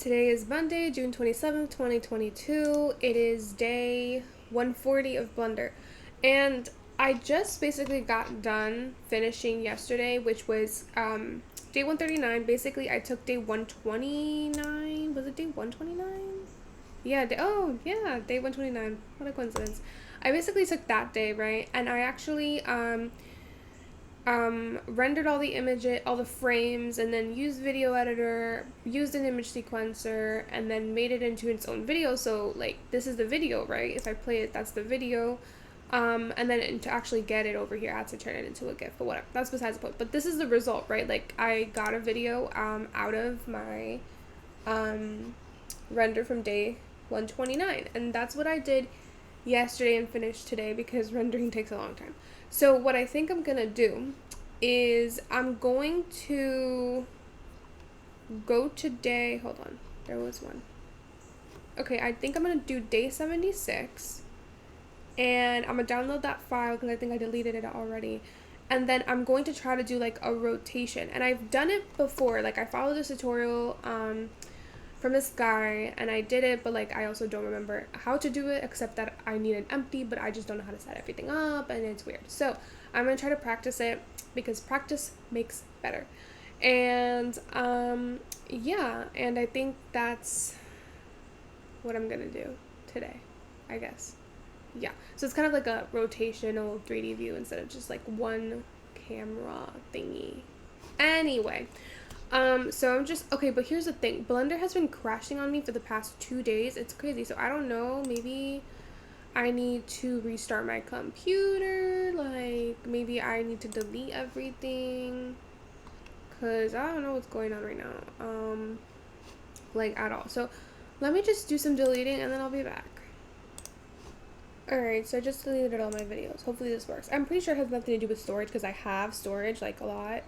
Today is Monday, June 27th, 2022. It is day 140 of Blender. And I just basically got done finishing yesterday, which was day 139. Basically, I took day 129. Was it day 129? Yeah, day 129. What a coincidence. I basically took that day, right? And I actually rendered all the all the frames, and then used video editor, used an image sequencer, and then made it into its own video. So like this is the video, right? If I play it, that's the video. And then to actually get it over here, I had to turn it into a GIF, but whatever. That's besides the point. But this is the result, right? Like I got a video out of my render from day 129, and that's what I did yesterday and finished today because rendering takes a long time. So what I think I'm gonna do is I'm going to go to day, hold on, there was one. Okay, I think I'm gonna do day 76, and I'm gonna download that file because I think I deleted it already. And then I'm going to try to do like a rotation, and I've done it before. Like I followed this tutorial from this guy and I did it, but like I also don't remember how to do it, except that I need an empty, but I just don't know how to set everything up and it's weird. So I'm gonna try to practice it because practice makes better. And yeah, and I think that's what I'm gonna do today, I guess. Yeah, so it's kind of like a rotational 3D view instead of just like one camera thingy. Anyway, so I'm just, okay, but here's the thing. Blender has been crashing on me for the past 2 days. It's crazy. So I don't know, maybe I need to restart my computer. Like, maybe I need to delete everything. Because I don't know what's going on right now. Like, at all. So let me just do some deleting and then I'll be back. Alright, so I just deleted all my videos. Hopefully this works. I'm pretty sure it has nothing to do with storage because I have storage, like, a lot.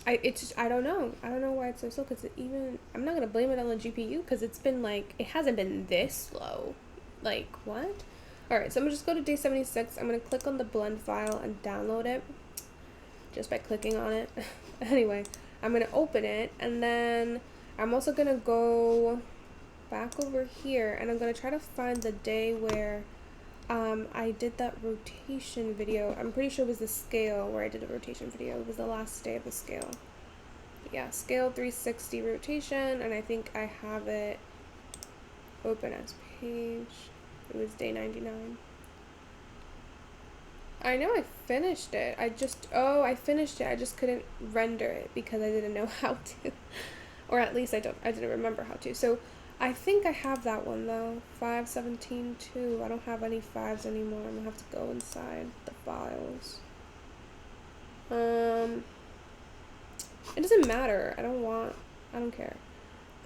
I don't know. I don't know why it's so slow, because I'm not going to blame it on the GPU, because it's been like, it hasn't been this slow. Like, what? Alright, so I'm going to just go to day 76. I'm going to click on the blend file and download it just by clicking on it. Anyway, I'm going to open it, and then I'm also going to go back over here, and I'm going to try to find the day where I did that rotation video. I'm pretty sure it was the scale where I did a rotation video. It was the last day of the scale. Yeah, scale 360 rotation, and I think I have it open as page. It was day 99. I know I finished it. I finished it. I just couldn't render it because I didn't know how to. Or at least I didn't remember how to. So I think I have that one though. 517.2. I don't have any 5s anymore. I'm gonna have to go inside the files. It doesn't matter. I don't care.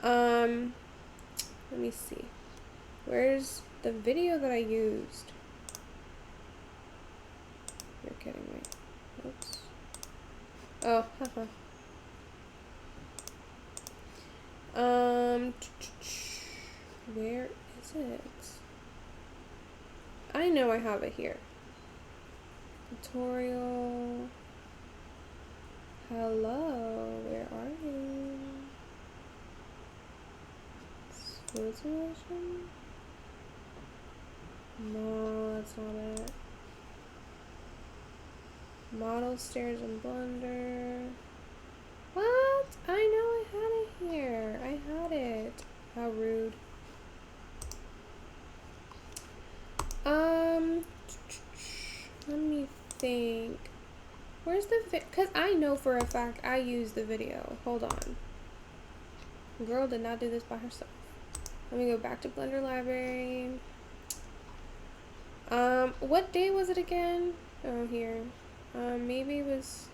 Let me see. Where's the video that I used? You're kidding me. Oops. Oh, haha. Where is it? I know I have it here. Tutorial. Hello, where are you? Smooth solution? No, that's not it. Model stairs in Blender. What? I know I had it here. I had it. How rude. Let me think. Where's the because I know for a fact I used the video. Hold on. Girl did not do this by herself. Let me go back to Blender Library. What day was it again? Oh, here. Maybe it was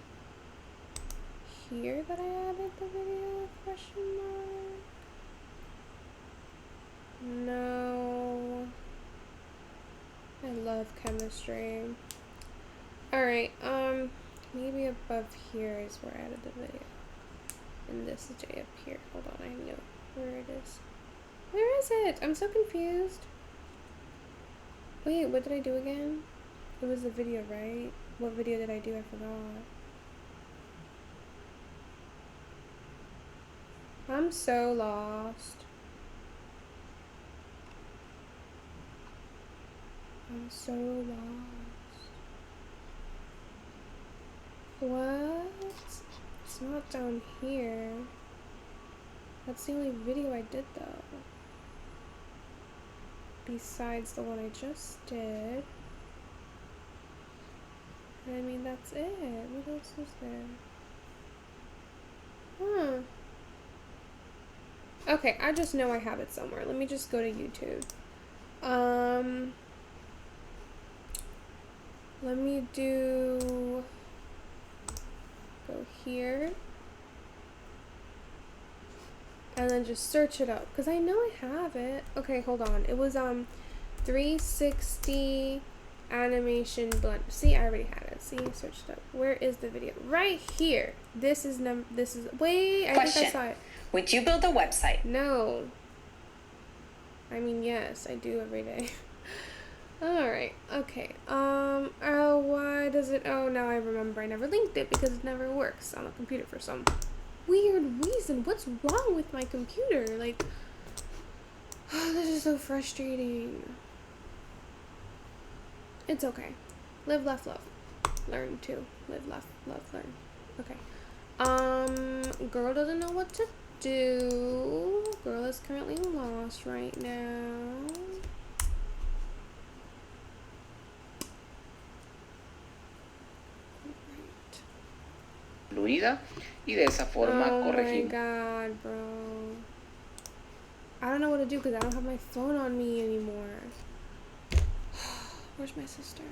here that I added the video, question mark? No. I love chemistry. Alright, maybe above here is where I added the video. And this is day up here. Hold on, I know where it is. Where is it? I'm so confused. Wait, what did I do again? It was the video, right? What video did I do? I forgot. I'm so lost. I'm so lost. What? It's not down here. That's the only video I did though. Besides the one I just did. I mean, that's it. What else is there? Huh. Okay, I just know I have it somewhere. Let me just go to YouTube. Let me go here. And then just search it up. Because I know I have it. Okay, hold on. It was, 360 animation blend. See, I already had it. See, search it up. Where is the video? Right here. Wait, I think I saw it. Would you build a website? No. I mean, yes, I do every day. Alright, okay. Why does it, now I remember I never linked it because it never works on a computer for some weird reason. What's wrong with my computer? Like, this is so frustrating. It's okay. Live, laugh, love. Learn too. Live, laugh, love, learn. Okay. Girl doesn't know what to do. Girl is currently lost right now. Fluida y de esa forma corregimos. Oh my god, bro. I don't know what to do because I don't have my phone on me anymore. Where's my sister?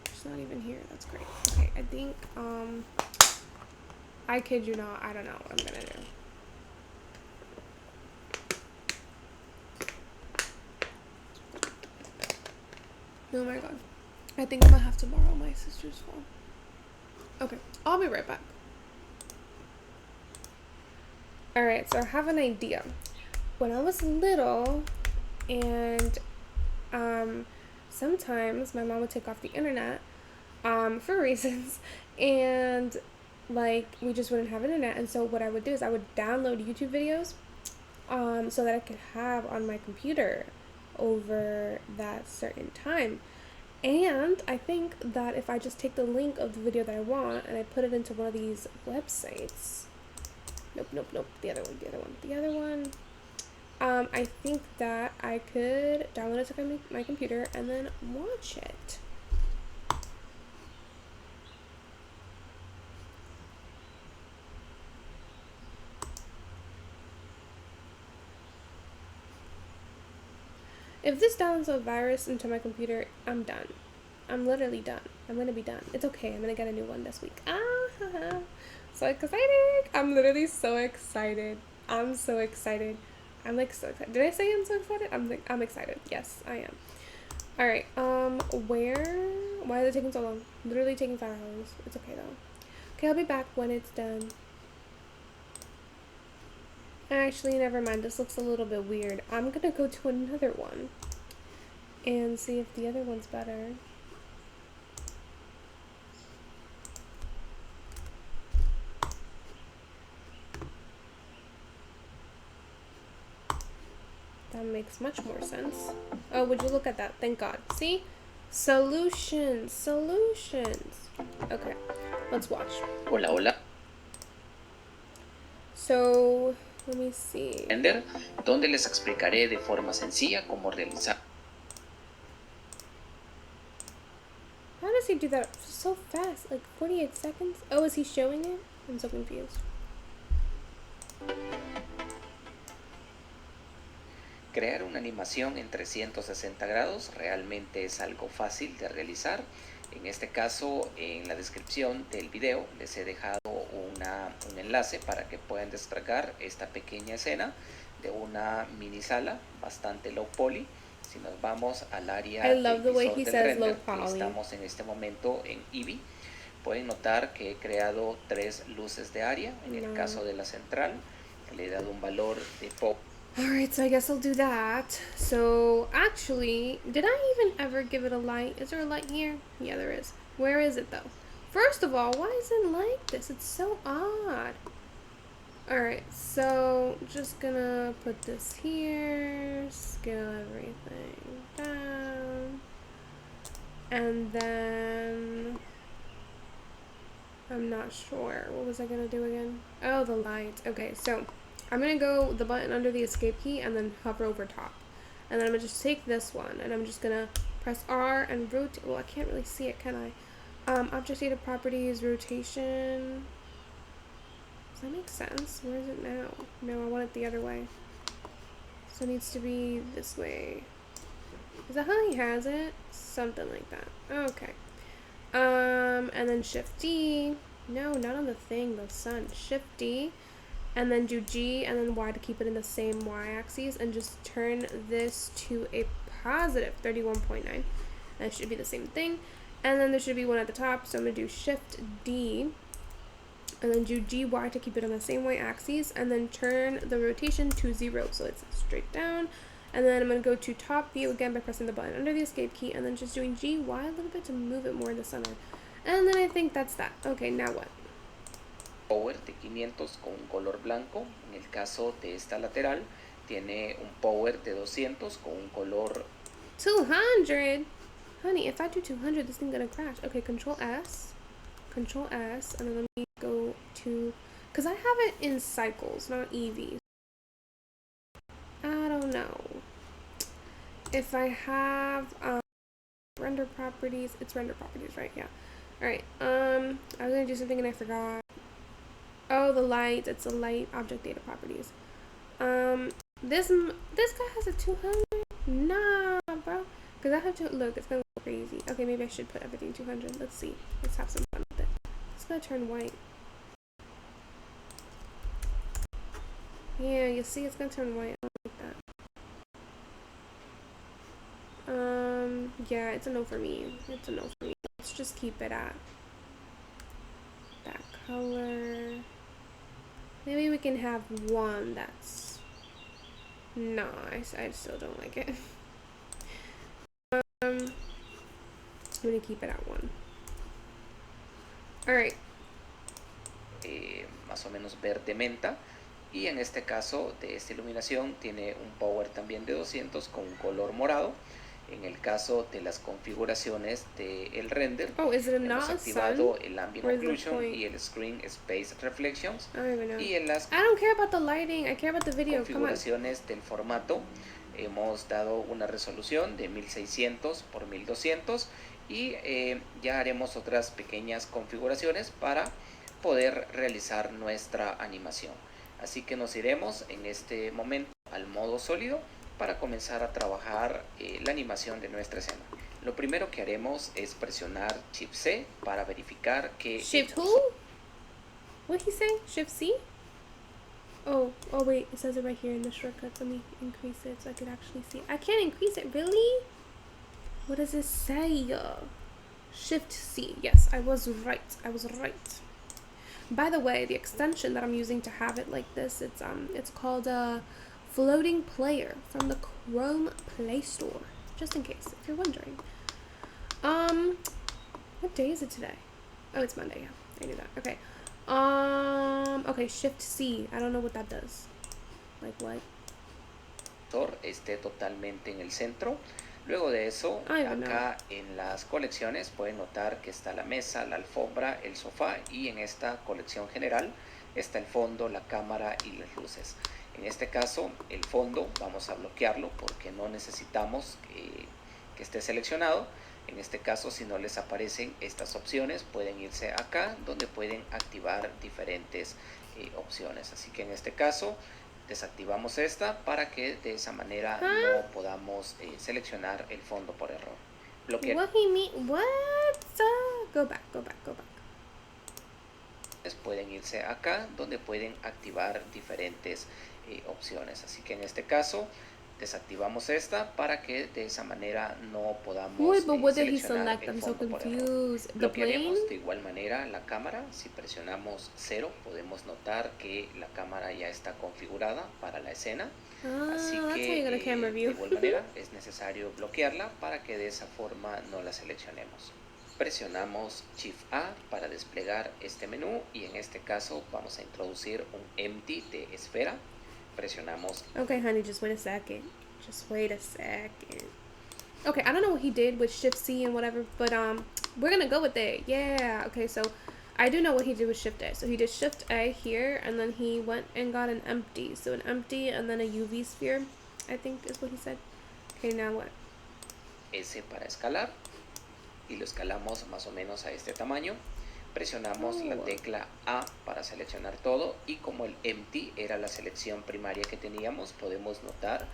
She's not even here. That's great. Okay, I think, I kid you not. I don't know what I'm gonna do. Oh my god. I think I'm gonna have to borrow my sister's phone. Okay, I'll be right back. Alright, so I have an idea. When I was little, and sometimes my mom would take off the internet for reasons, and like we just wouldn't have internet. And so what I would do is I would download YouTube videos so that I could have on my computer over that certain time. And I think that if I just take the link of the video that I want and I put it into one of these websites, nope, the other one, I think that I could download it to my computer and then watch it. If this downloads a virus into my computer, I'm done. I'm literally done. I'm gonna be done. It's okay. I'm gonna get a new one this week. So excited. I'm literally so excited. I'm so excited. I'm like so excited. Did I say I'm so excited? I'm excited. Yes, I am. Alright, why is it taking so long? Literally taking 5 hours. It's okay though. Okay, I'll be back when it's done. Actually, never mind. This looks a little bit weird. I'm gonna go to another one and see if the other one's better. That makes much more sense. Oh, would you look at that? Thank God. See? Solutions. Okay, let's watch. Hola. So, let me see. Donde les explicaré de forma sencilla cómo realizar. How does he do that so fast? Like 48 seconds? Oh, is he showing it? I'm so confused. Crear una animación en 360 grados realmente es algo fácil de realizar. En este caso, en la descripción del video les he dejado un enlace para que puedan descargar esta pequeña escena de una mini sala bastante low poly. Si nos vamos al área del visor del render, estamos en este momento en Eevee. Pueden notar que he creado 3 luces de área. En el caso de la central, le he dado un valor de pop. Alright, so I guess I'll do that. So, actually, did I even ever give it a light? Is there a light here? Yeah, there is. Where is it, though? First of all, why is it like this? It's so odd. Alright, so just gonna put this here, scale everything down, and then I'm not sure. What was I gonna do again? Oh, the light. Okay, so I'm gonna go the button under the escape key and then hover over top. And then I'm gonna just take this one and I'm just gonna press R and rotate. Well, I can't really see it, can I? Object data properties, rotation. Does that make sense? Where is it now? No, I want it the other way. So it needs to be this way. Is that how he has it? Something like that. Okay. And then Shift D. No, not on the thing, the sun. Shift D. And then do G and then Y to keep it in the same Y axis. And just turn this to a positive 31.9. That should be the same thing. And then there should be one at the top. So I'm going to do Shift D. And then do GY to keep it on the same Y axis. And then turn the rotation to 0. So it's straight down. And then I'm going to go to top view again by pressing the button under the escape key. And then just doing GY a little bit to move it more in the center. And then I think that's that. Okay, now what? Power de 500 con un color blanco. En el caso de esta lateral, tiene un power de 200 con un color 200? Honey, if I do 200, this thing's gonna crash. Okay, Control S, and then let me go to, because I have it in cycles, not EVs. I don't know. If I have render properties, it's render properties, right? Yeah. All right. I was gonna do something and I forgot. Oh, the light. It's a light object data properties. This guy has a 200. Nah, bro. Because I have to look. It's gonna go crazy. Okay, maybe I should put everything 200. Let's see. Let's have some fun with it. It's gonna turn white. Yeah, you see, it's gonna turn white. I don't like that. Yeah, it's a no for me. It's a no for me. Let's just keep it at that color. Maybe we can have one that's... No, I still don't like it. I'm gonna keep it at 1. Alright. Más o menos verde menta. Y en este caso de esta iluminación tiene un power también de 200 con un color morado. En el caso de las configuraciones del render, hemos activado el Ambient Occlusion y el Screen Space Reflections. Y en las I don't care about the lighting, I care about the video. configuraciones del formato hemos dado una resolución de 1600 por 1200 y ya haremos otras pequeñas configuraciones para poder realizar nuestra animación. Así que nos iremos en este momento al modo sólido para comenzar a trabajar la animación de nuestra escena. Lo primero que haremos es presionar Shift C para verificar que... Shift who? What did he say? Shift C? Oh wait, it says it right here in the shortcuts. Let me increase it so I can actually see it. I can't increase it, really? What does it say? Shift C. Yes, I was right. By the way, the extension that I'm using to have it like this, it's called Floating Player from the Chrome Play Store. Just in case, if you're wondering. What day is it today? Oh, it's Monday, yeah. I knew that. Okay. Okay, Shift C. I don't know what that does. Like what? Esté totalmente en el centro. Luego de eso, acá en las colecciones pueden notar que está la mesa, la alfombra, el sofá y en esta colección general está el fondo, la cámara y las luces. En este caso, el fondo vamos a bloquearlo porque no necesitamos que esté seleccionado. En este caso, si no les aparecen estas opciones, pueden irse acá donde pueden activar diferentes opciones. Así que en este caso, desactivamos esta para que de esa manera no podamos seleccionar el fondo por error. Bloquear. What he mean? What? Go back. Pueden irse acá donde pueden activar diferentes opciones. Así que en este caso desactivamos esta para que de esa manera no podamos seleccionar el fondo por error. Bloquearemos de igual manera la cámara. Si presionamos 0 podemos notar que la cámara ya está configurada para la escena. Así que de igual manera es necesario bloquearla para que de esa forma no la seleccionemos. Presionamos Shift A para desplegar este menú y en este caso vamos a introducir un empty de esfera. Presionamos. Okay, honey, just wait a second. Just wait a second. Okay, I don't know what he did with Shift C and whatever, but we're gonna go with it. Yeah. Okay, so I do know what he did with Shift A. So he did Shift A here, and then he went and got an empty. So an empty and then a UV sphere, I think is what he said. Okay, now what? S para escalar y lo escalamos más o menos a este tamaño. Presionamos la tecla A para seleccionar todo y como el empty era la selección primaria que teníamos, podemos notar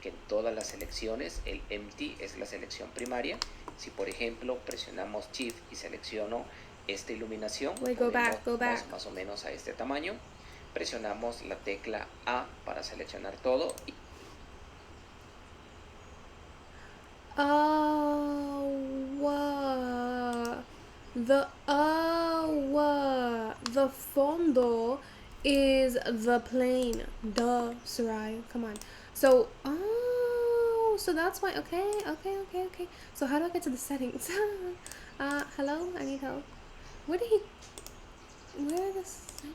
que en todas las selecciones el empty es la selección primaria. Si por ejemplo presionamos Shift y selecciono esta iluminación, Go back. Más o menos a este tamaño. Presionamos la tecla A para seleccionar todo y the fondo is the plane. Duh, Sarai. Come on. So, so that's why. Okay. So how do I get to the settings? Hello? I need help. Where are the settings?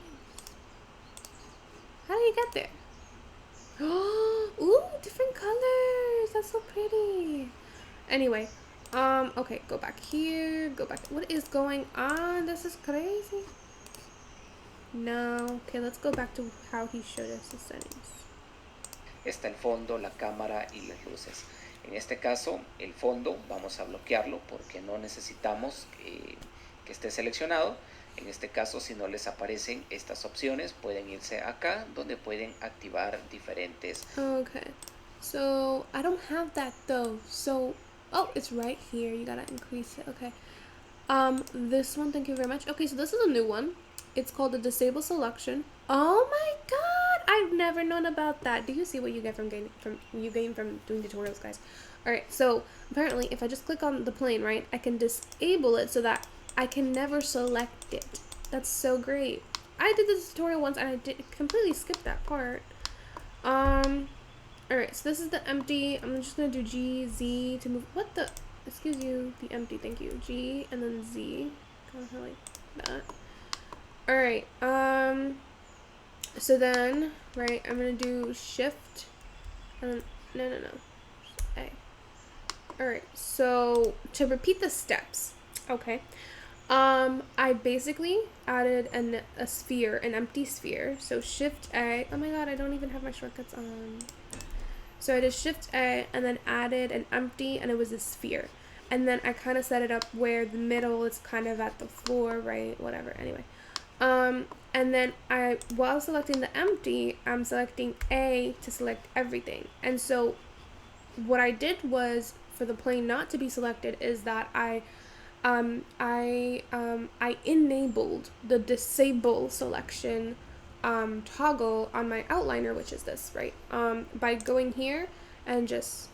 How did he get there? Ooh, different colors. That's so pretty. Anyway, okay, go back here. Go back. What is going on? This is crazy. No. Okay, let's go back to how he showed us the settings. Está el fondo, la cámara y las luces. En este caso, el fondo vamos a bloquearlo porque no necesitamos que esté seleccionado. En este caso, si no les aparecen estas opciones, pueden irse acá donde pueden activar diferentes. Okay, so I don't have that though. So, oh, it's right here. You gotta increase it. Okay. This one, thank you very much. Okay, so this is a new one. It's called the disable selection. Oh my god, I've never known about that. Do you see what you get from doing tutorials, guys? All right, so apparently if I just click on the plane, right, I can disable it so that I can never select it. That's so great. I did this tutorial once and I did completely skip that part. Alright, so this is the empty. I'm just gonna do G, Z to move. What the? Excuse you, the empty, thank you. G and then Z. Kind of like that. Alright, so then, right, I'm gonna do Shift and no. A. Alright, so to repeat the steps, okay. I basically added a sphere, an empty sphere. So Shift A. Oh my god, I don't even have my shortcuts on. So I did Shift A and then added an empty, and it was a sphere. And then I kind of set it up where the middle is kind of at the floor, right? Whatever. Anyway. And then while selecting the empty, I'm selecting A to select everything. And so what I did was, for the plane not to be selected, is that I enabled the disable selection toggle on my outliner, which is this, right? By going here and just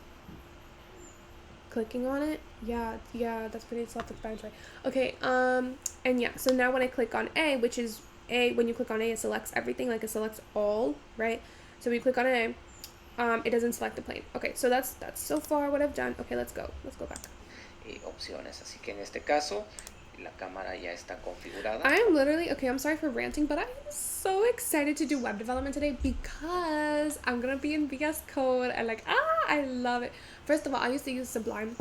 clicking on it. Yeah, that's pretty self-explanatory. Okay, and yeah, so now when I click on A, which is A, when you click on A, it selects everything, like it selects all, right? So when you click on A, it doesn't select the plane. Okay, so that's so far what I've done. Okay, let's go back. Opciones, así que en este caso la cámara ya está configurada. I am literally, okay, I'm sorry for ranting, but I'm so excited to do web development today because I'm gonna be in VS Code and I love it. First of all, I used to use Sublime.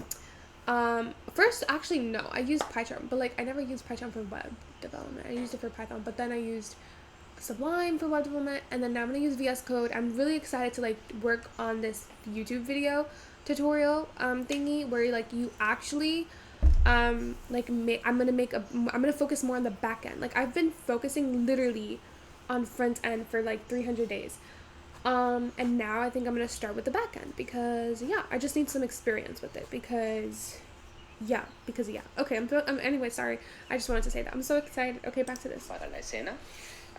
First, actually, no, I used PyCharm, but I never used PyCharm for web development. I used it for Python, but then I used Sublime for web development, and then now I'm gonna use VS Code. I'm really excited to work on this YouTube video tutorial thingy where you actually I'm gonna focus more on the back end. I've been focusing literally on front end for 300 days, and now I think I'm gonna start with the back end because I just need some experience with it because okay, anyway, sorry, I just wanted to say that I'm so excited. Okay, back to this. Para la escena,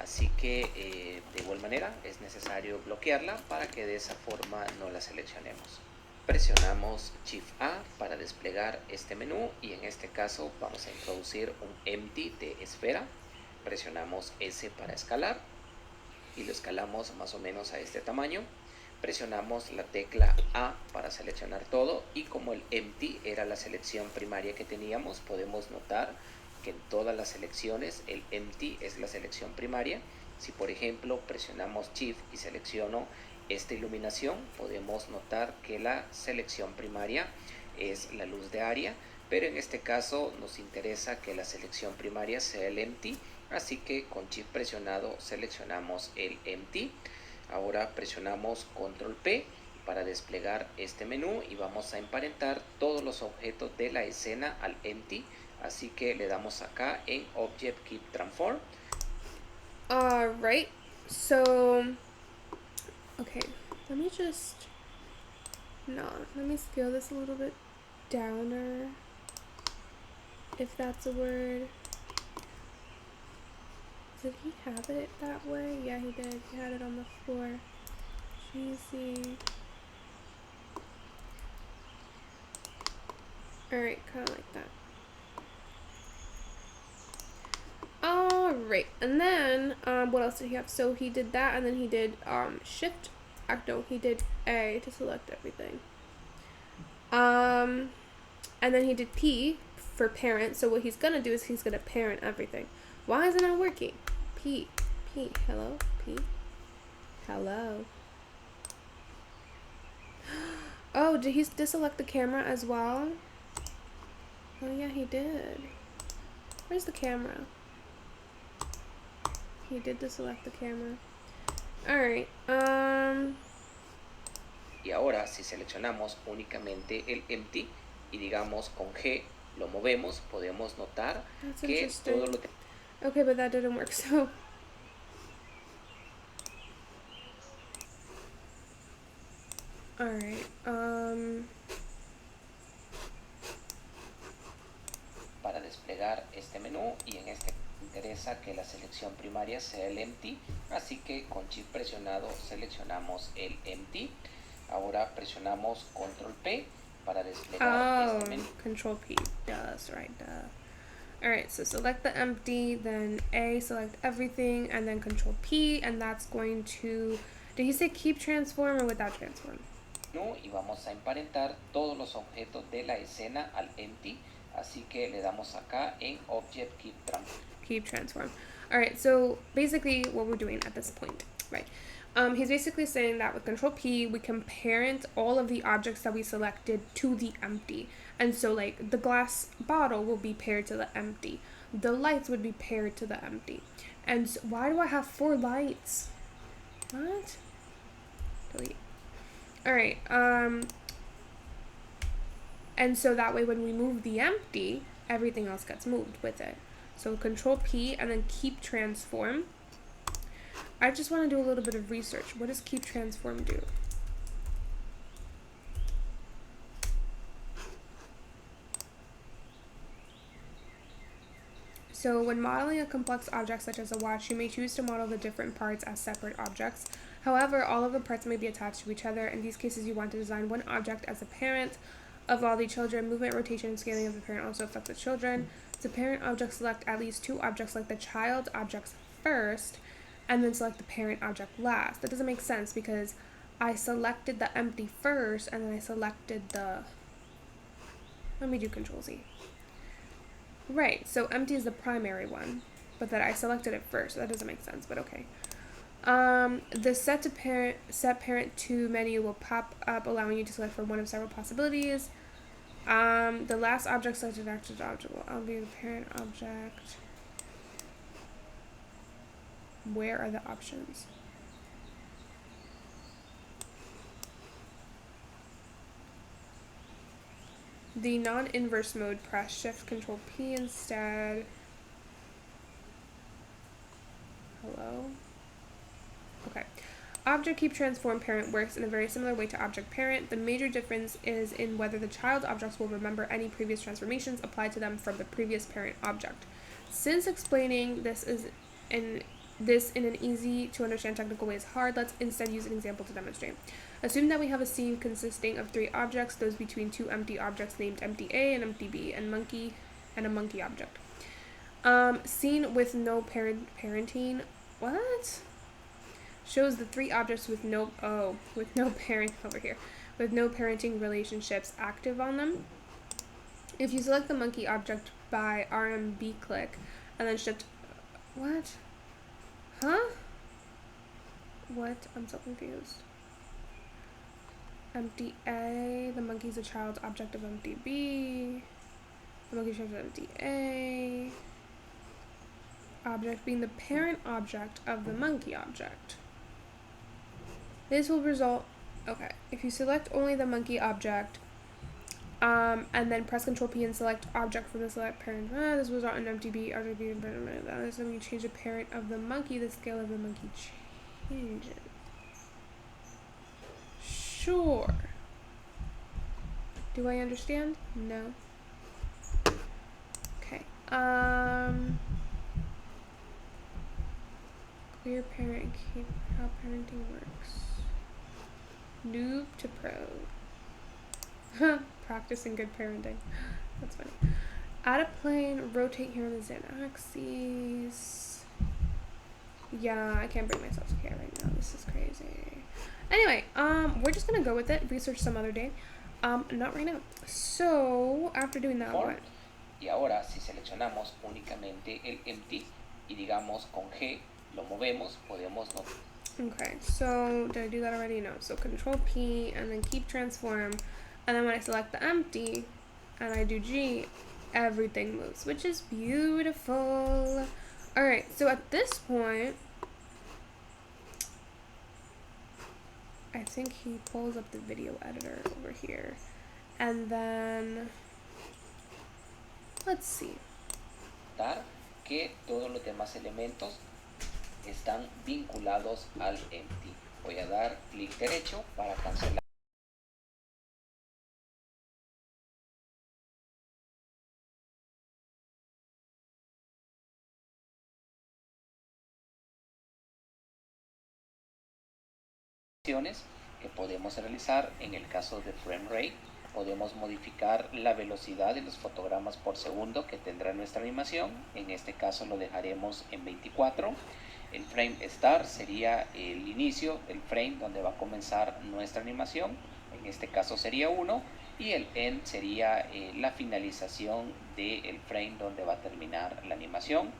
así que de igual manera es necesario bloquearla para que de esa forma no la seleccionemos. Presionamos Shift A para desplegar este menú y en este caso vamos a introducir un empty de esfera. Presionamos S para escalar y lo escalamos más o menos a este tamaño. presionamos la tecla A para seleccionar todo, y como el empty era la selección primaria que teníamos, podemos notar que en todas las selecciones el empty es la selección primaria. Si por ejemplo presionamos Shift y selecciono esta iluminación, podemos notar que la selección primaria es la luz de área, pero en este caso nos interesa que la selección primaria sea el empty, así que con Shift presionado seleccionamos el empty. Ahora presionamos Control P para desplegar este menú y vamos a emparentar todos los objetos de la escena al empty, así que le damos acá en Object Keep Transform. Alright, so, okay, let me scale this a little bit downer, if that's a word. Did he have it that way? Yeah, he did. He had it on the floor. Cheesy. Alright, kind of like that. Alright, and then, what else did he have? So he did that, and then he did, Shift. No, he did A to select everything. And then he did P for parent. So what he's gonna do is he's gonna parent everything. Why is it not working? P, hello, P, hello. Oh, did he deselect the camera as well? Oh yeah, he did. Where's the camera? He did deselect the camera. Alright, Y ahora si seleccionamos únicamente el empty y digamos con G lo movemos, podemos notar que todo lo... Okay, but that didn't work, so... Alright, Para desplegar este menú, y en este interesa que la selección primaria sea el empty, así que con Shift presionado seleccionamos el empty. Ahora presionamos Control P para desplegar este menú. Control P, that's right, Alright, so select the empty, then A, select everything, and then Control P, and that's going to... Did he say keep transform or without transform? No, y vamos a emparentar todos los objetos de la escena al empty, así que le damos acá en Object Keep Transform. Keep transform. Alright, so basically what we're doing at this point, right? He's basically saying that with Control P, we can parent all of the objects that we selected to the empty. And so, like, the glass bottle will be paired to the empty. The lights would be paired to the empty. And so, why do I have 4 lights? What? Delete. Alright, and so that way when we move the empty, everything else gets moved with it. So Control P and then keep transform. I just want to do a little bit of research. What does keep transform do? So when modeling a complex object such as a watch, you may choose to model the different parts as separate objects. However, all of the parts may be attached to each other. In these cases, you want to design one object as a parent of all the children. Movement, rotation, and scaling of the parent also affect the children. To parent object, select at least 2 objects, like the child objects first, and then select the parent object last. That doesn't make sense because I selected the empty first, and then I selected the... Let me do Control Z. Right, so empty is the primary one, but that I selected it first. So that doesn't make sense, but okay. The set parent to menu will pop up, allowing you to select from one of several possibilities. The last object selected active object will be the parent object. Where are the options? The non-inverse mode, press Shift Control P instead. Hello? Okay. Object keep transform parent works in a very similar way to object parent. The major difference is in whether the child objects will remember any previous transformations applied to them from the previous parent object. Since explaining this in an easy to understand technical way is hard, let's instead use an example to demonstrate. Assume that we have a scene consisting of 3 objects, those between 2 empty objects named empty A and empty B, and a monkey object. Scene with no parenting. What? shows the 3 objects with no parent over here, with no parenting relationships active on them. If you select the monkey object by RMB click and then shift, what? Huh? What? I'm so confused. Empty A, the monkey's a child object of empty B. The monkey shows empty A. Object being the parent object of the monkey object. This will result, okay, if you select only the monkey object, and then press Control P and select object from the select parent, this will result in empty B, object B, this when you change the parent of the monkey, the scale of the monkey changes. Sure. Do I understand? No. Okay. Clear parent, how parenting works. Noob to pro. Practicing good parenting. That's funny. Add a plane, rotate here on the Z axis. Yeah, I can't bring myself to care right now. This is crazy. Anyway, we're just gonna go with it. Research some other day. Not right now. So, after doing that, what? Y ahora, si seleccionamos únicamente el empty y digamos con G lo movemos, podemos no. Okay, so did I do that already? No. So Control P and then keep transform, and then when I select the empty and I do G, everything moves, which is beautiful. All right, so at this point, I think he pulls up the video editor over here, and then let's see. Que todos los demás elementos están vinculados al empty. Voy a dar clic derecho para cancelar. Que podemos realizar en el caso de frame rate. Podemos modificar la velocidad de los fotogramas por segundo que tendrá nuestra animación. En este caso lo dejaremos en 24. El frame start sería el inicio del frame donde va a comenzar nuestra animación. En este caso sería 1. Y el end sería la finalización del frame donde va a terminar la animación.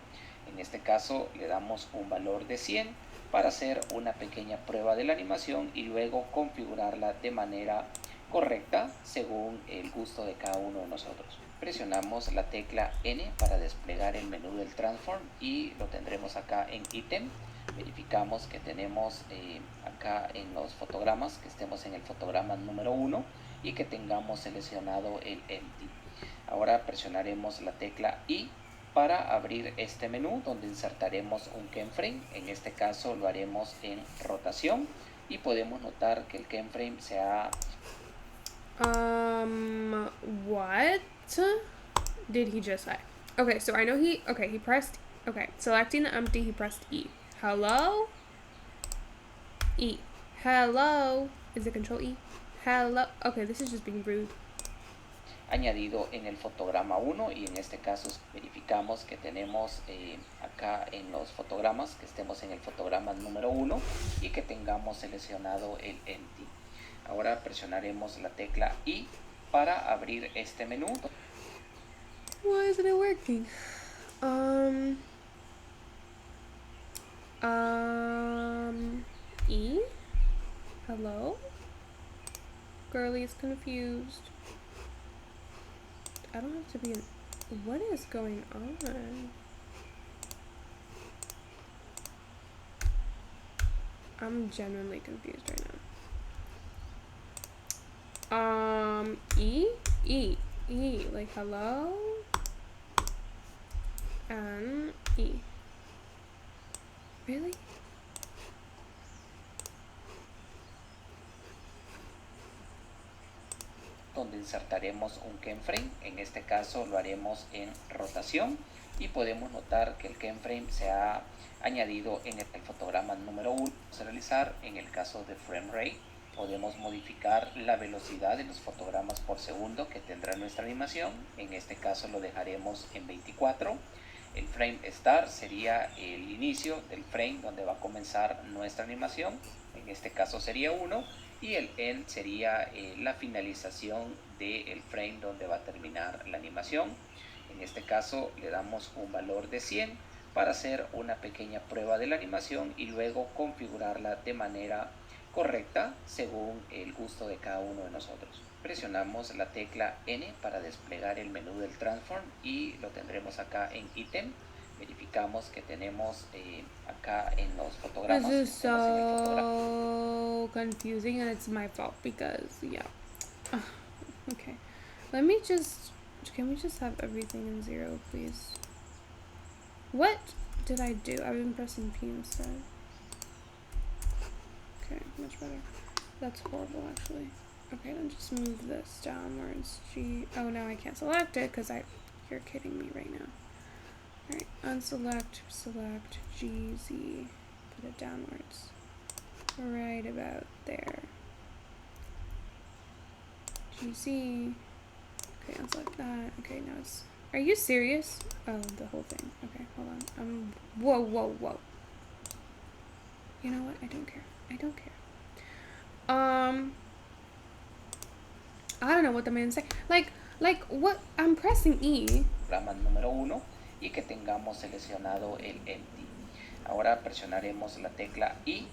En este caso le damos un valor de 100 para hacer una pequeña prueba de la animación y luego configurarla de manera correcta según el gusto de cada uno de nosotros. Presionamos la tecla N para desplegar el menú del transform y lo tendremos acá en ítem. Verificamos que tenemos acá en los fotogramas, que estemos en el fotograma número 1 y que tengamos seleccionado el empty. Ahora presionaremos la tecla I para abrir este menú donde insertaremos un keyframe. En este caso lo haremos en rotación y podemos notar que el keyframe se ha... What did he just say? Okay, so I know he pressed, selecting the empty, he pressed E. Hello? E. Hello? Is it Control E? Hello? Okay, this is just being rude. Añadido en el fotograma 1 y en este caso verificamos que tenemos acá en los fotogramas que estemos en el fotograma número 1 y que tengamos seleccionado el empty. Ahora presionaremos la tecla I para abrir este menú. Why isn't it working? E? Hello? Girlie's confused. I don't have to be in... What is going on? I'm genuinely confused right now. E? E. E. Like, hello? And E. Really? Donde insertaremos un keyframe. En este caso lo haremos en rotación y podemos notar que el keyframe se ha añadido en el fotograma número 1. Vamos a realizar en el caso de frame rate. Podemos modificar la velocidad de los fotogramas por segundo que tendrá nuestra animación. En este caso lo dejaremos en 24. El frame start sería el inicio del frame donde va a comenzar nuestra animación, en este caso sería 1, y el end sería la finalización del frame donde va a terminar la animación. En este caso le damos un valor de 100 para hacer una pequeña prueba de la animación y luego configurarla de manera correcta según el gusto de cada uno de nosotros. Presionamos la tecla N para desplegar el menú del transform y lo tendremos acá en ítem. Verificamos que tenemos acá en los fotogramas. This is so confusing and it's my fault because yeah. Okay, let me just, can we just have everything in 0 please? What did I do? I've been pressing P instead. Okay, much better. That's horrible actually. Okay, then just move this downwards. G. Oh, now I can't select it because you're kidding me right now. Alright, unselect, select, G, Z, put it downwards. Right about there. G, Z. Okay, unselect that. Okay, now it's, are you serious? Oh, the whole thing. Okay, hold on. Whoa, whoa, whoa. You know what? I don't care. I don't care. I don't know what the man's saying. Like what? I'm pressing E. Programa número 1 y que tengamos seleccionado el empty. Ahora presionaremos la tecla I.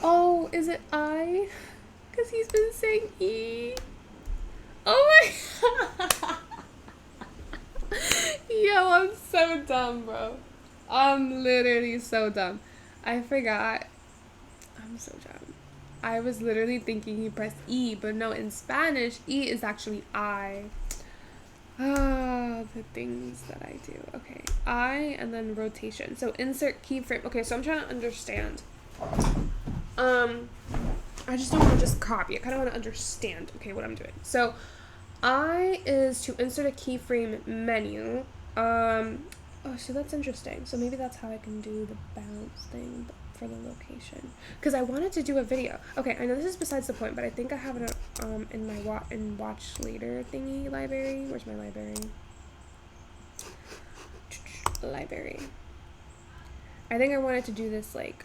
Oh, is it I? Because he's been saying E. Oh my. Yo, I'm so dumb, bro. I'm literally so dumb. I forgot. I'm so dumb. I was literally thinking he pressed E, but no, in Spanish, E is actually I. Ah, the things that I do. Okay, I and then rotation. So insert keyframe. Okay, so I'm trying to understand. I just don't want to just copy. I kind of want to understand, okay, what I'm doing. So I is to insert a keyframe menu. Oh, so that's interesting. So maybe that's how I can do the bounce thing for the location, because I wanted to do a video. Okay, I know this is besides the point, but I think I have it in my watch later thingy library. Where's my library? Library. I think I wanted to do this like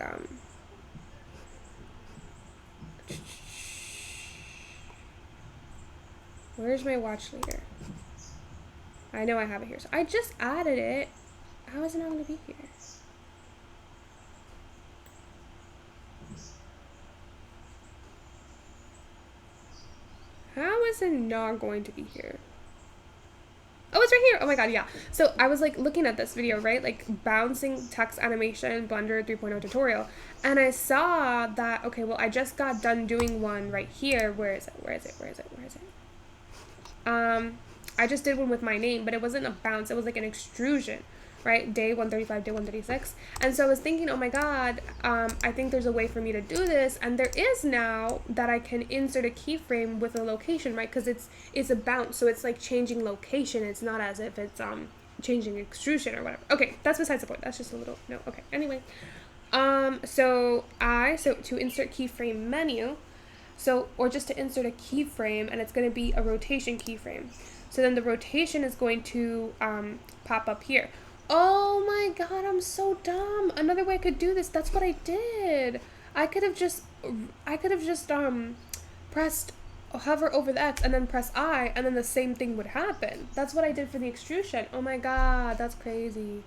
where's my watch later? I know I have it here. So I just added it. How is it not going to be here? How is it not going to be here? Oh, it's right here. Oh my god, yeah. So I was like looking at this video, right? Like bouncing text animation Blender 3.0 tutorial. And I saw that, okay, well, I just got done doing one right here. Where is it? Where is it? Where is it? Where is it? I just did one with my name, but it wasn't a bounce. It was like an extrusion, right? Day 135, day 136. And so I was thinking, oh my god, I think there's a way for me to do this. And there is now that I can insert a keyframe with a location, right? Because it's a bounce, so it's like changing location. It's not as if it's changing extrusion or whatever. Okay, that's besides the point. That's just a little, no, okay. Anyway, so to insert keyframe menu, so, or just to insert a keyframe, and it's going to be a rotation keyframe. So then the rotation is going to pop up here. Oh my god, I'm so dumb. Another way I could do this. That's what I did. I could have just pressed hover over the X and then press I, and then the same thing would happen. That's what I did for the extrusion. Oh my god, that's crazy.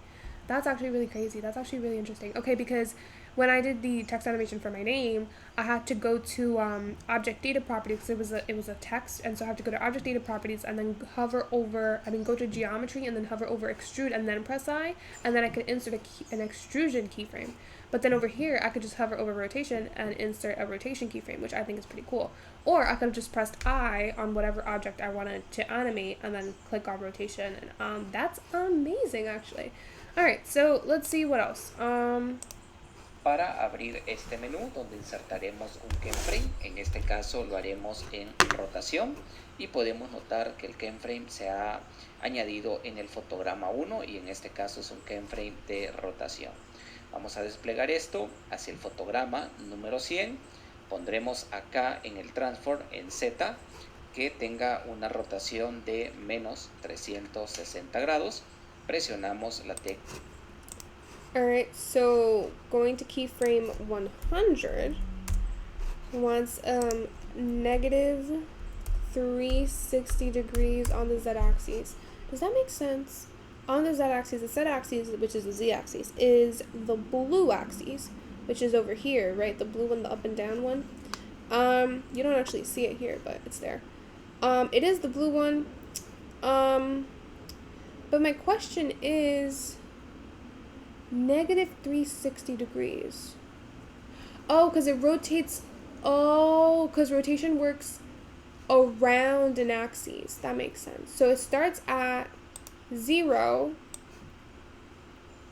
That's actually really crazy. That's actually really interesting. Okay, because when I did the text animation for my name, I had to go to object data properties because it was a text, and so I have to go to object data properties and then hover over, go to geometry and then hover over extrude and then press I, and then I could insert an extrusion keyframe. But then over here, I could just hover over rotation and insert a rotation keyframe, which I think is pretty cool. Or I could have just pressed I on whatever object I wanted to animate and then click on rotation, and that's amazing actually. Alright, so let's see what else. Para abrir este menú donde insertaremos un keyframe, en este caso lo haremos en rotación y podemos notar que el keyframe se ha añadido en el fotograma 1 y en este caso es un keyframe de rotación. Vamos a desplegar esto hacia el fotograma número 100, pondremos acá en el transform en Z que tenga una rotación de menos 360 grados. presionamos la tecla. Alright, so going to keyframe 100 wants negative 360 degrees on the z-axis. Does that make sense? On the z-axis, the z-axis, which is the z-axis, is the blue axis, which is over here, right? The blue one, the up and down one. You don't actually see it here, but it's there. It is the blue one. But my question is negative 360 degrees. Oh, because it rotates. Oh, because rotation works around an axis. That makes sense. So it starts at 0,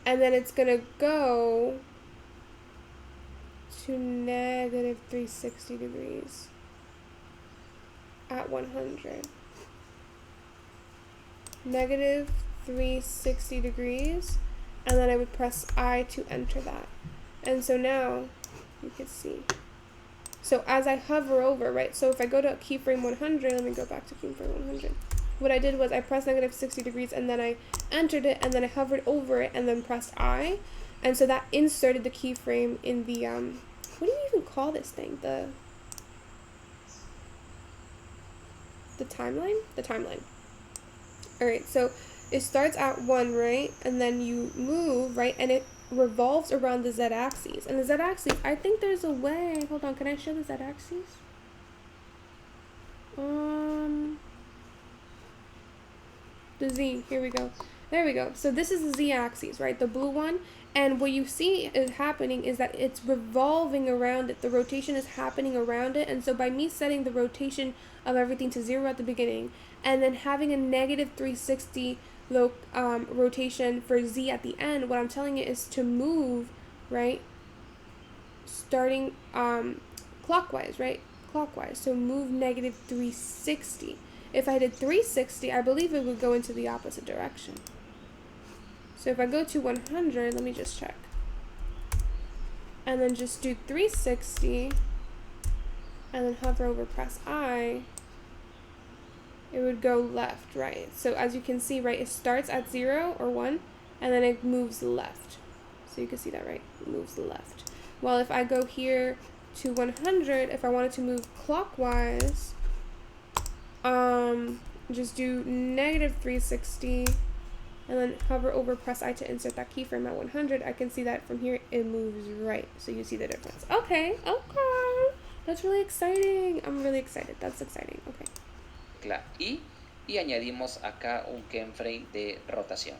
and then it's going to go to negative 360 degrees at 100. Negative 360 degrees, and then I would press I to enter that. And so now you can see. So as I hover over, right, so if I go to keyframe 100, let me go back to keyframe 100. What I did was I pressed negative 60 degrees, and then I entered it, and then I hovered over it, and then pressed I. And so that inserted the keyframe in the, what do you even call this thing? The timeline? The timeline. Alright, so it starts at 1, right? And then you move, right? And it revolves around the z-axis. And the z-axis, I think there's a way. Hold on, can I show the z-axis? The z, here we go. There we go. So this is the z-axis, right? The blue one. And what you see is happening is that it's revolving around it. The rotation is happening around it. And so by me setting the rotation of everything to 0 at the beginning, and then having a negative 360 rotation for z at the end, what I'm telling it is to move, right? Starting clockwise, right? Clockwise. So move negative 360. If I did 360, I believe it would go into the opposite direction. So if I go to 100, let me just check. And then just do 360, and then hover over, press I, it would go left, right? So as you can see, right, it starts at 0 or 1, and then it moves left. So you can see that, right? It moves left. Well, if I go here to 100, if I wanted to move clockwise, just do negative 360, and then hover over, press I to insert that keyframe at 100. I can see that from here it moves right. So you see the difference. Okay. That's really exciting. I'm really excited. That's exciting. Okay. I añadimos acá un keyframe de rotación.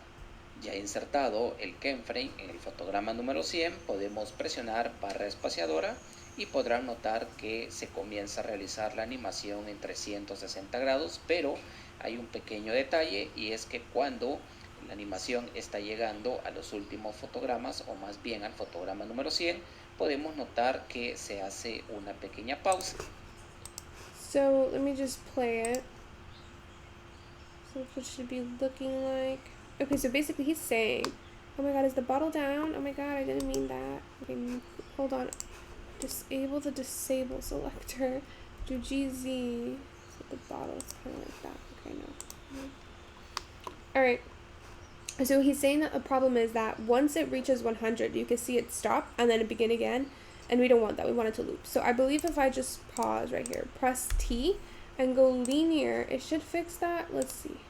Ya insertado el keyframe en el fotograma número 100, podemos presionar barra espaciadora y podrán notar que se comienza a realizar la animación en 360 grados, pero hay un pequeño detalle, y es que cuando la animación está llegando a los últimos fotogramas, o más bien al fotograma número 100, podemos notar que se hace una pequeña pausa. So let me just play it. So what should be looking like. Okay, so basically he's saying, oh my god, is the bottle down? Oh my god, I didn't mean that. Okay, hold on. Disable the disable selector. Do GZ. So the bottle is kind of like that. Okay, no. Alright. So he's saying that the problem is that once it reaches 100, you can see it stop and then it begin again. And we don't want that. We want it to loop. So I believe if I just pause right here, press T, and go linear, it should fix that. Let's see.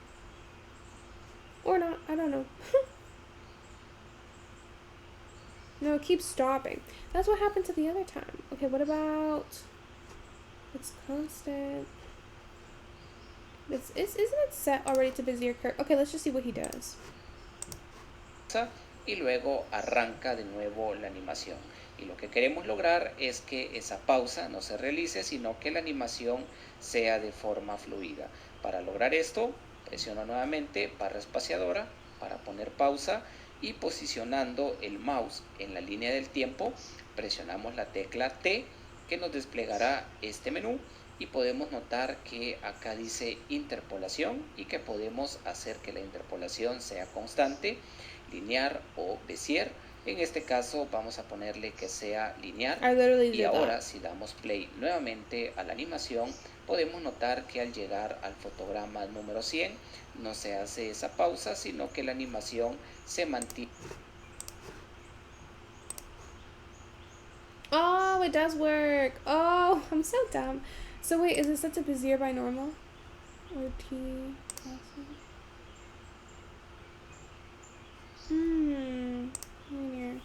Or not. I don't know. No, it keeps stopping. That's what happened to the other time. Okay, what about... It's constant. Isn't it set already to Bezier curve? Okay, let's just see what he does. Y luego arranca de nuevo la animación. Y lo que queremos lograr es que esa pausa no se realice, sino que la animación sea de forma fluida. Para lograr esto, presiono nuevamente barra espaciadora para poner pausa, y posicionando el mouse en la línea del tiempo, presionamos la tecla T, que nos desplegará este menú, y podemos notar que acá dice interpolación, y que podemos hacer que la interpolación sea constante, lineal o Bezier. En este caso vamos a ponerle que sea lineal. I literally Y did ahora that. si damos play nuevamente a la animación, podemos notar que al llegar al fotograma número 100 no se hace esa pausa, sino que la animación se mantiene. Oh, it does work. Oh, I'm so dumb. So wait, is it set to Bezier by normal? Or T? Linear.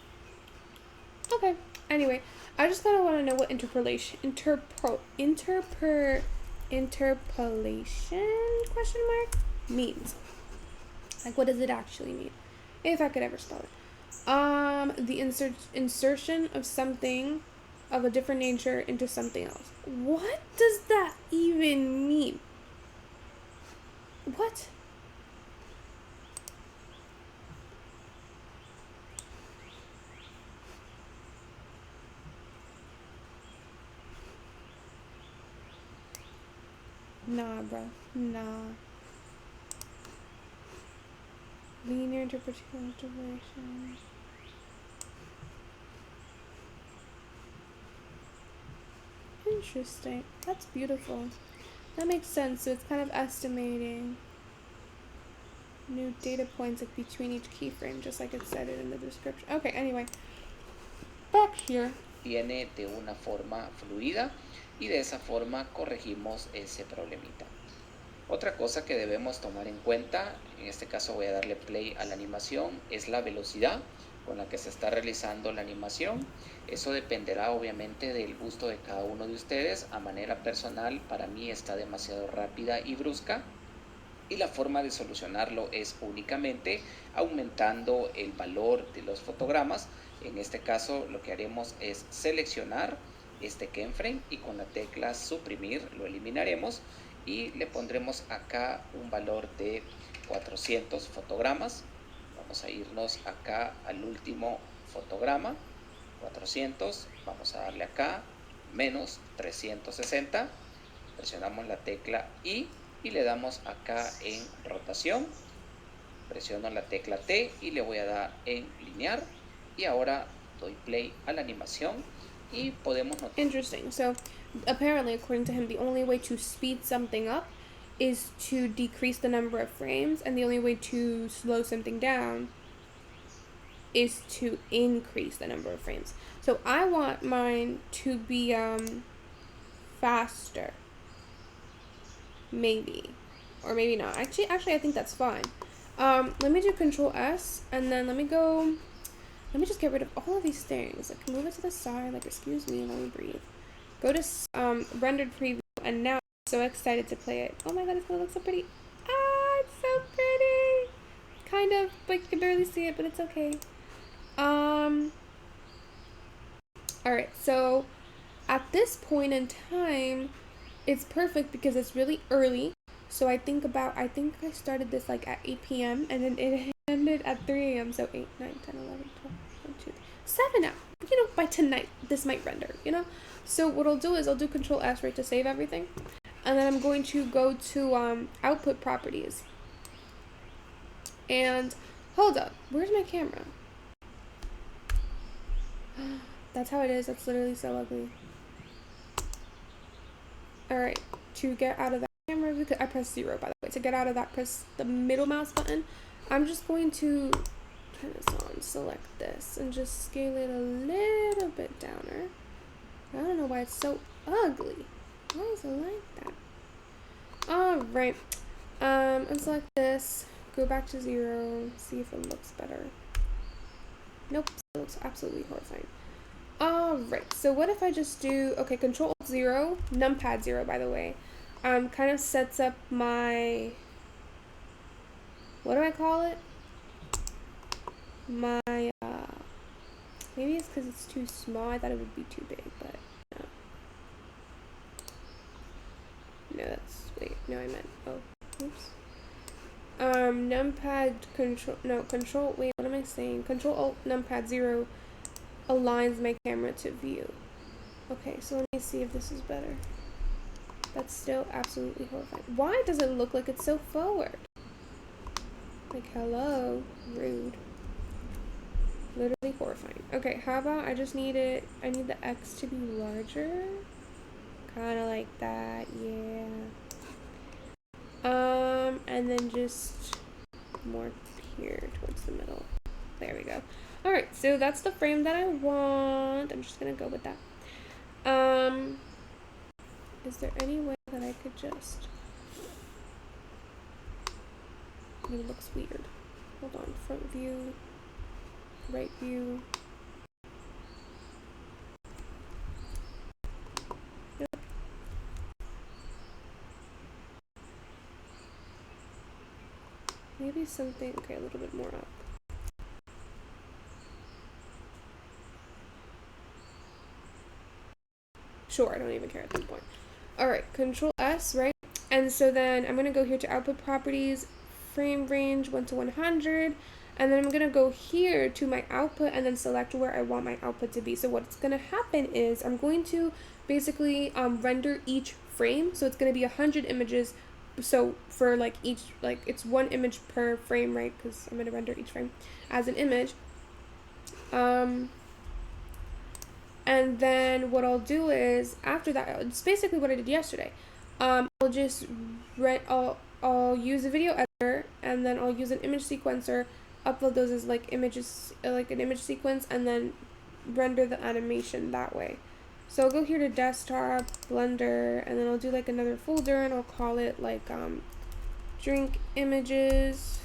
Okay. Anyway, I just kind of want to know what interpolation question mark means. Like, what does it actually mean? If I could ever spell it. The insertion of something of a different nature into something else. What does that even mean? What? Nah, bro. Nah. Linear interpretation. Interesting. That's beautiful. That makes sense. So it's kind of estimating new data points like between each keyframe, just like it said it in the description. Okay, anyway. Back here. Viene de una forma fluida y de esa forma corregimos ese problemita. Otra cosa que debemos tomar en cuenta, en este caso voy a darle play a la animación, es la velocidad con la que se está realizando la animación. Eso dependerá obviamente del gusto de cada uno de ustedes. A manera personal, para mí está demasiado rápida y brusca. Y la forma de solucionarlo es únicamente aumentando el valor de los fotogramas. En este caso lo que haremos es seleccionar este keyframe y con la tecla suprimir lo eliminaremos y le pondremos acá un valor de 400 fotogramas. Vamos a irnos acá al último fotograma, 400, vamos a darle acá menos 360, presionamos la tecla I y le damos acá en rotación, presiono la tecla T y le voy a dar en linear y ahora doy play a la animación y podemos notar. Interesting. So apparently, according to him, the only way to speed something up is to decrease the number of frames, and the only way to slow something down is to increase the number of frames. So I want mine to be faster. Maybe. Or maybe not. Actually I think that's fine. Let me do Control S and then let me just get rid of all of these things. Like move it to the side, like excuse me, let me breathe. Go to rendered preview and now I'm so excited to play it. Oh my god, it's gonna look so pretty. Ah, it's so pretty. Kind of, but you can barely see it, but it's okay. Alright, so at this point in time, it's perfect because it's really early. So I think I started this like at 8 p.m. and then it ended at 3 a.m. So 8, 9, 10, 11, 12, 1, 2, 3, 7 now. You know, by tonight, this might render, you know? So what I'll do is I'll do Control S right to save everything. And then I'm going to go to output properties. And hold up, where's my camera? That's how it is. That's literally so ugly. Alright, to get out of that camera, because I pressed 0 by the way. To get out of that, press the middle mouse button. I'm just going to turn this on, select this, and just scale it a little bit downer. I don't know why it's so ugly. Why is it like that? Alright. And select this. Go back to 0. See if it looks better. Nope. It looks absolutely horrifying. Alright. So what if I just do... Okay, Control 0. Numpad 0, by the way. Kind of sets up my... What do I call it? My, maybe it's because it's too small. I thought it would be too big, but no. No, that's, wait, no, I meant, oh, oops. Numpad control, wait, what am I saying? Control Alt Numpad 0 aligns my camera to view. Okay, so let me see if this is better. That's still absolutely horrifying. Why does it look like it's so forward? Like, hello, rude. Literally horrifying. Okay, how about I just need it, I need the X to be larger. Kind of like that, yeah. And then just more here towards the middle. There we go. Alright, so that's the frame that I want. I'm just gonna go with that. Is there any way that I could just... It looks weird. Hold on, front view, right view. Yep. Maybe something, okay, a little bit more up. Sure, I don't even care at this point. Alright, Control S, right? And so then I'm gonna go here to output properties, frame range 1 to 100, and then I'm gonna go here to my output and then select where I want my output to be. So what's gonna happen is I'm going to basically render each frame. So it's gonna be 100 images. So for like each, like it's one image per frame, right? Because I'm gonna render each frame as an image. And then what I'll do is after that, it's basically what I did yesterday. I'll just I'll use a video editor and then I'll use an image sequencer, upload those as like images, like an image sequence, and then render the animation that way. So I'll go here to desktop, Blender, and then I'll do like another folder and I'll call it like drink images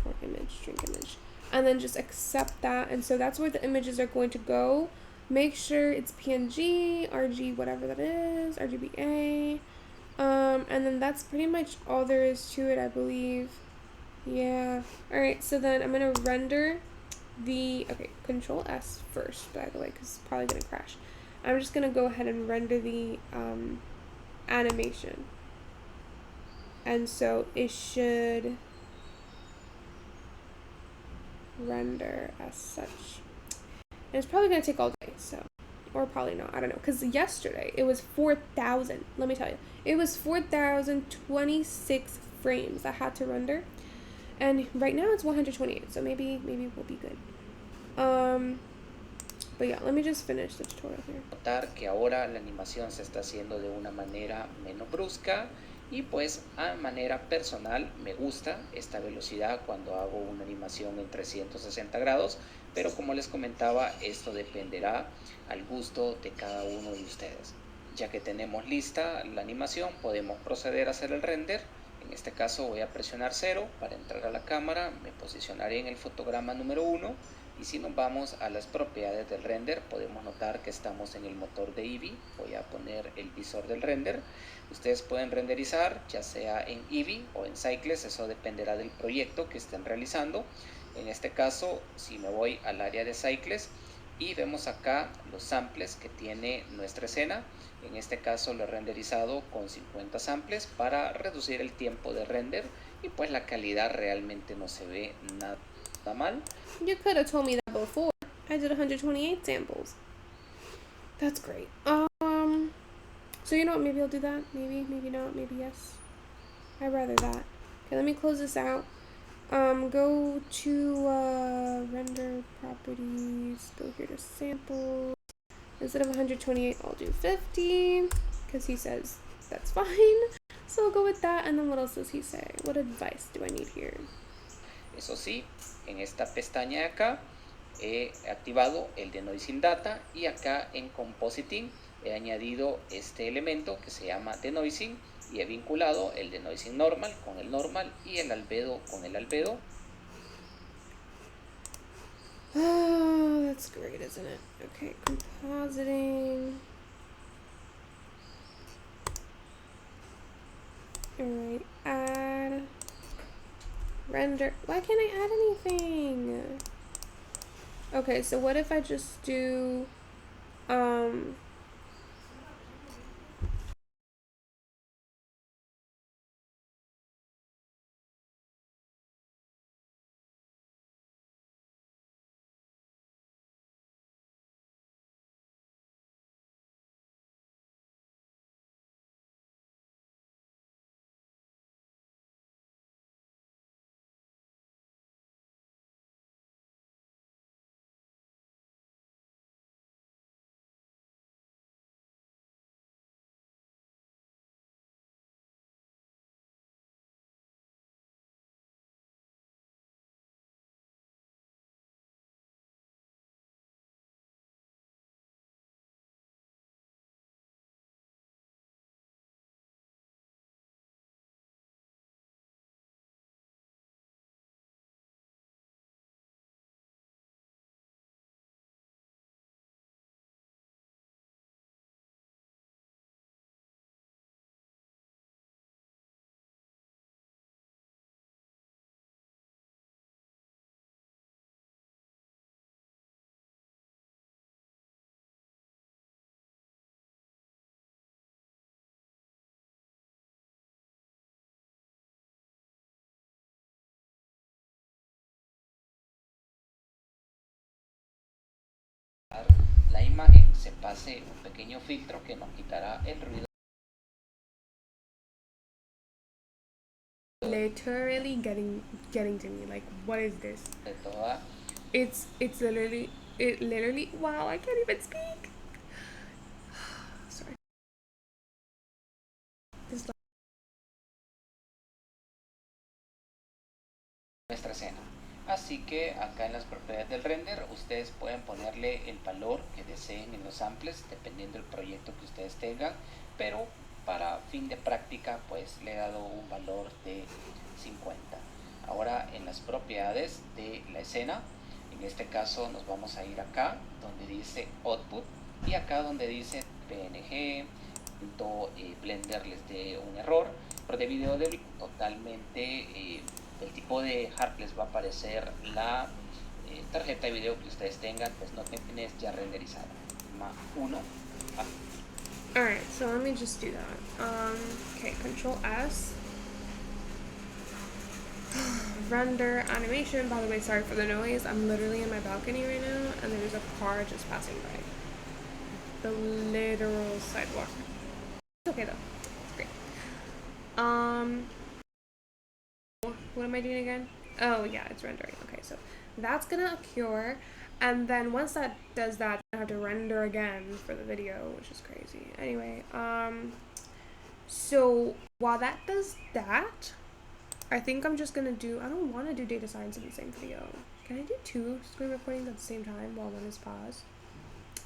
or drink image, and then just accept that. And so that's where the images are going to go. Make sure it's PNG, RG, whatever that is, RGBA. And then that's pretty much all there is to it, I believe. Yeah. Alright, so then I'm gonna render the, okay, Control S first, by the way, because it's probably gonna crash. I'm just gonna go ahead and render the animation. And so it should render as such. And it's probably gonna take all day, so, or probably not, I don't know, because yesterday it was 4,000, let me tell you, it was 4,026 frames I had to render, and right now it's 128, so maybe we'll be good. But yeah, let me just finish the tutorial here. Notar que ahora la animación se está haciendo de una manera menos brusca y pues a manera personal me gusta esta velocidad cuando hago una animación en 360 grados, pero como les comentaba, esto dependerá al gusto de cada uno de ustedes. Ya que tenemos lista la animación, podemos proceder a hacer el render. En este caso voy a presionar 0 para entrar a la cámara, me posicionaré en el fotograma número 1 y si nos vamos a las propiedades del render podemos notar que estamos en el motor de Eevee. Voy a poner el visor del render. Ustedes pueden renderizar ya sea en Eevee o en Cycles, eso dependerá del proyecto que estén realizando. En este caso, si me voy al área de Cycles y vemos acá los samples que tiene nuestra escena, en este caso lo he renderizado con 50 samples para reducir el tiempo de render y pues la calidad realmente no se ve nada mal. You could have told me that before. I did 128 samples. That's great. So you know what, maybe I'll do that. Maybe not, maybe yes. I'd rather that. Okay, let me close this out. Go to render properties, go here to samples. Instead of 128, I'll do 50, because he says that's fine. So I'll go with that, and then what else does he say? What advice do I need here? Eso sí, en esta pestaña de acá he activado el denoising data y acá en compositing he añadido este elemento que se llama denoising y he vinculado el denoising normal con el normal y el albedo con el albedo. Oh, that's great, isn't it? Okay, compositing. Alright, add. Render. Why can't I add anything? Okay, so what if I just do, pase un pequeño filtro que nos quitará el ruido. Literally getting to me. Like, what is this? De toda. It's literally wow, I can't even speak. Sorry. This Nuestra escena. Así que acá en las propiedades del render ustedes pueden ponerle el valor que deseen en los samples dependiendo del proyecto que ustedes tengan, pero para fin de práctica pues le he dado un valor de 50. Ahora en las propiedades de la escena, en este caso nos vamos a ir acá donde dice output y acá donde dice png. Blender les dé un error, pero debido de totalmente el tipo de hard les va a aparecer la tarjeta de video que ustedes tengan, pues no tienes ya renderizada. Más 1. Alright, so let me just do that. Okay, Control S. Render animation. By the way, sorry for the noise. I'm literally in my balcony right now, and there's a car just passing by. The literal sidewalk. It's okay though. It's great. What am I doing again? Oh yeah, it's rendering. Okay, so that's gonna occur, and then once that does that, I have to render again for the video, which is crazy. Anyway, so while that does that, I think I'm just gonna do. I don't want to do data science in the same video. Can I do 2 screen recordings at the same time while one is paused?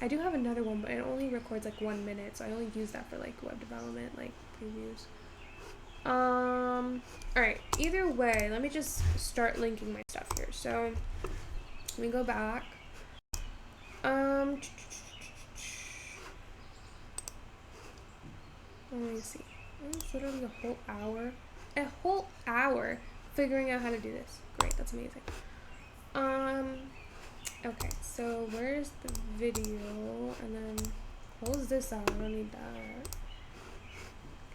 I do have another one, but it only records like 1 minute, so I only use that for like web development, like previews. Alright, either way, let me just start linking my stuff here. So, let me go back. Let me see. It's literally a whole hour. A whole hour figuring out how to do this. Great, that's amazing. Okay, so where's the video? And then close this out. I don't need that.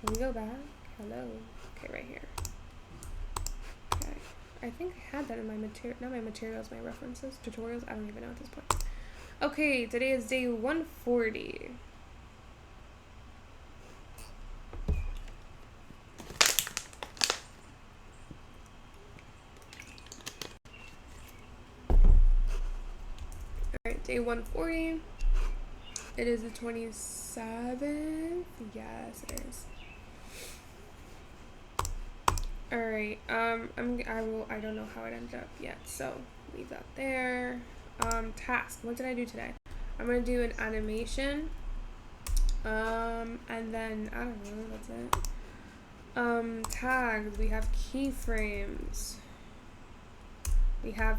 Can we go back? Hello. Okay, right here. Okay. I think I had that in my not my materials, my references, tutorials. I don't even know at this point. Okay, today is day 140. Alright, day 140. It is the 27th. Yes, it is. Alright, I don't know how it ended up yet, so leave that there. Task, what did I do today? I'm gonna do an animation, and then, I don't know, that's it. Tags, we have keyframes, we have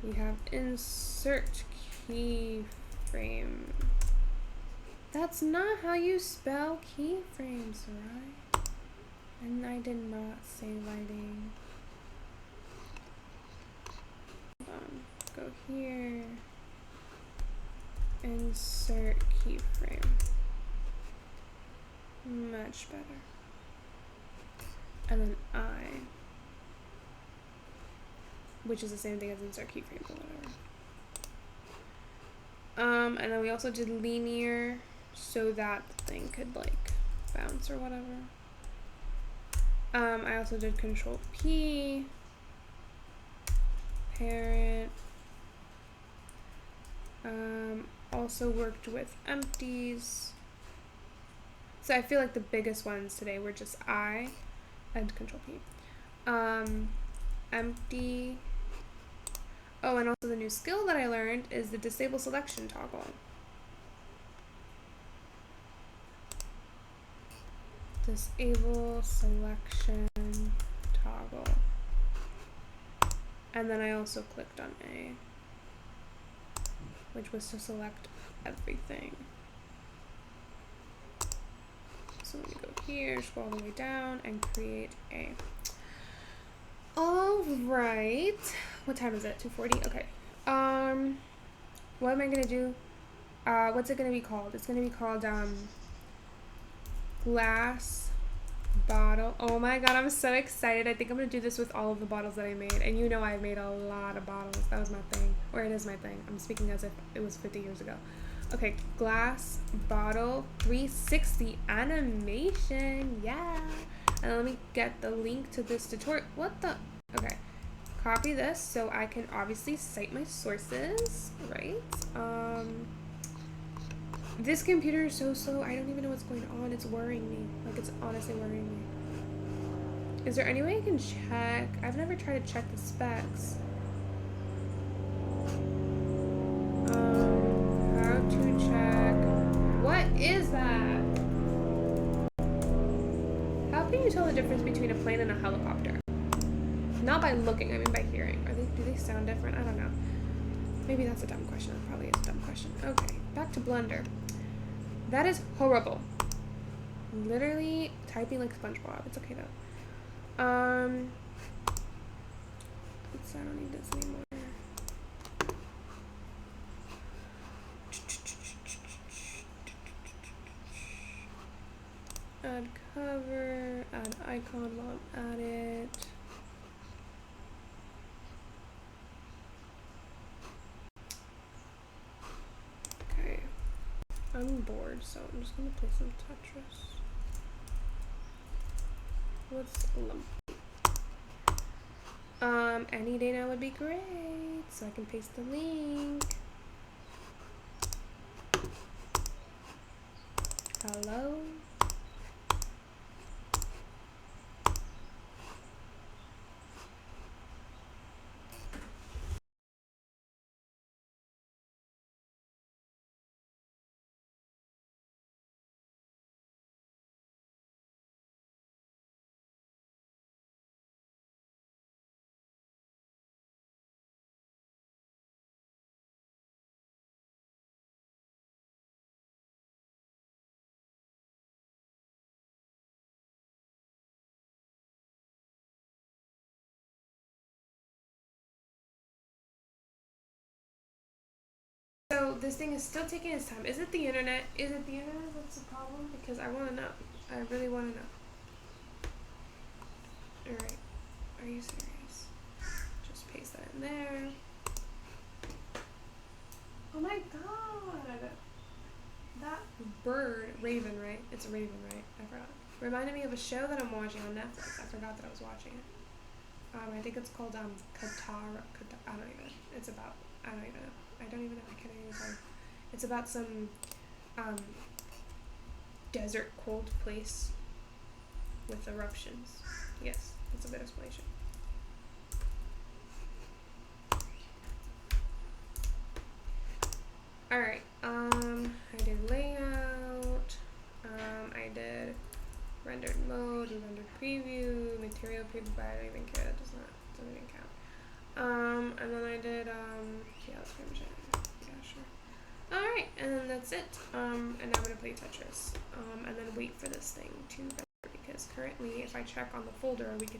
we have insert keyframe. That's not how you spell keyframes, right? And I did not say lighting. Go here. Insert keyframe. Much better. And then which is the same thing as insert keyframe, but whatever. And then we also did linear, so that the thing could like bounce or whatever. I also did Control P, parent. Also worked with empties. So I feel like the biggest ones today were just I and Control P. Empty. Oh, and also the new skill that I learned is the disable selection toggle. Disable selection toggle. And then I also clicked on A, which was to select everything. So let me go here, scroll all the way down, and create A. All right. What time is it? 2:40. Okay. What am I gonna do? What's it gonna be called? It's gonna be called glass bottle. Oh my god, I'm so excited. I think I'm gonna do this with all of the bottles that I made. And you know I made a lot of bottles. That was my thing. Or it is my thing. I'm speaking as if it was 50 years ago. Okay, glass bottle 360 animation. Yeah. And let me get the link to this tutorial. What the? Okay. Copy this so I can obviously cite my sources, right? This computer is so slow. I don't even know what's going on. It's worrying me. Like, it's honestly worrying me. Is there any way I can check? I've never tried to check the specs. How to check? What is that? How can you tell the difference between a plane and a helicopter? Not by looking, I mean by hearing. Do they sound different? I don't know. Maybe that's a dumb question. That probably is a dumb question. Okay, back to Blender. That is horrible. Literally typing like SpongeBob. It's okay though. Oops, I don't need this anymore. Add cover, add icon while I'm at it. Okay. I'm bored, so I'm just gonna play some Tetris. What's lump? Any day now would be great, so I can paste the link. Hello? So this thing is still taking its time. Is it the internet? Is it the internet that's the problem? Because I want to know. I really want to know. Alright. Are you serious? Just paste that in there. Oh my god! That bird, Raven, right? It's a Raven, right? I forgot. Reminded me of a show that I'm watching on Netflix. I forgot that I was watching it. I think it's called Katara. I don't even. It's about. I don't even know. I don't even know. I can't even tell. It's about some desert cold place with eruptions. Yes, that's a good explanation. Alright, I did layout, I did rendered mode, rendered preview, material preview, but I don't even care, that doesn't even count. And then I did, yeah, let's yeah, sure. Alright, and then that's it. And now I'm gonna play Tetris, and then wait for this thing to render, because currently, if I check on the folder, we could